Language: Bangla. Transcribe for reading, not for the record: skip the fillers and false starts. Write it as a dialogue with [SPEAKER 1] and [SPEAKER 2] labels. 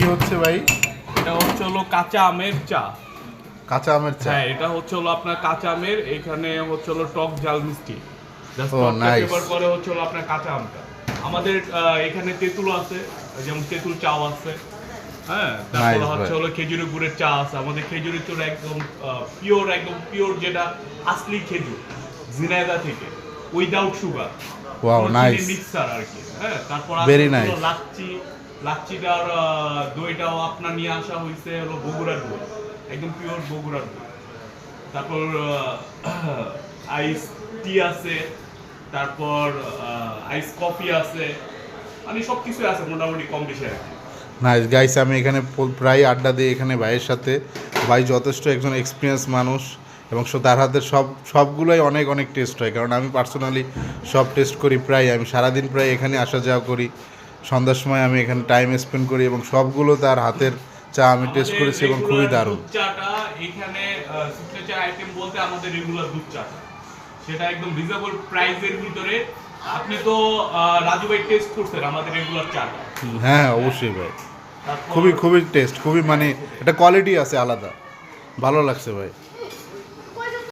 [SPEAKER 1] কি হচ্ছে ভাই?
[SPEAKER 2] এটা হচ্ছে হলো কাঁচা আমের চা।
[SPEAKER 1] কাঁচা আমের চা?
[SPEAKER 2] হ্যাঁ, এটা হচ্ছে হলো আপনার কাঁচা আমের, এখানে হচ্ছে হলো টক ঝাল মিষ্টি। জাস্ট
[SPEAKER 1] ও,
[SPEAKER 2] টকটা
[SPEAKER 1] nice.
[SPEAKER 2] ফ্লেভার করে হচ্ছে হলো আপনার কাঁচা আমটা। আমাদের এখানে তেঁতুল আছে, যেমন তেঁতুল চাও আছে। হ্যাঁ, তারপর
[SPEAKER 1] Nice,
[SPEAKER 2] হচ্ছে
[SPEAKER 1] ভাই।
[SPEAKER 2] হলো খেজুরের গুড়ের চা আছে। আমাদের খেজুরের চা একদম একদম পিওর, যেটা আসলি খেজুর ঝিনাইদহ থেকে, without sugar.
[SPEAKER 1] Wow, nice.
[SPEAKER 2] Mixer আর কি। হ্যাঁ, তারপর
[SPEAKER 1] Very
[SPEAKER 2] আছে হলো
[SPEAKER 1] nice.
[SPEAKER 2] লাচ্ছিটার দইটাও আপনার নিয়ে আসা হয়েছে হলো বগুড়ার দই, একদম পিওর বগুড়ার দই। তারপর আইস টি আছে, তারপর আইস কফি আছে, মানে সব কিছুই আছে মোটামুটি কম বেশি আর কি।
[SPEAKER 1] নাইস গাইস, আমি এখানে প্রায় আড্ডা দিই এখানে ভাইয়ের সাথে। ভাই যথেষ্ট একজন এক্সপিরিয়েন্স মানুষ এবং তার হাতের সবগুলোই অনেক অনেক টেস্ট হয়, কারণ আমি পার্সোনালি সব টেস্ট করি। প্রায় আমি সারাদিন প্রায় এখানে আসা যাওয়া করি, সন্ধ্যার সময় আমি এখানে টাইম স্পেন্ড করি এবং সবগুলো তার হাতের চা আমি টেস্ট করেছি এবং খুবই দারুণ।
[SPEAKER 2] দুধ চাটা এখানে সিগনেচার আইটেম বলতে আমাদের রেগুলার দুধ চাটা, সেটা একদম রিজনেবল প্রাইসের ভিতরে। আপনি তো রাজু ভাই টেস্ট করছেন আমাদের রেগুলার চাটা।
[SPEAKER 1] হ্যাঁ অবশ্যই ভাই,
[SPEAKER 2] তারপর
[SPEAKER 1] খুবই খুবই টেস্ট, খুবই মানে এটা কোয়ালিটি আছে আলাদা, ভালো লাগছে ভাই।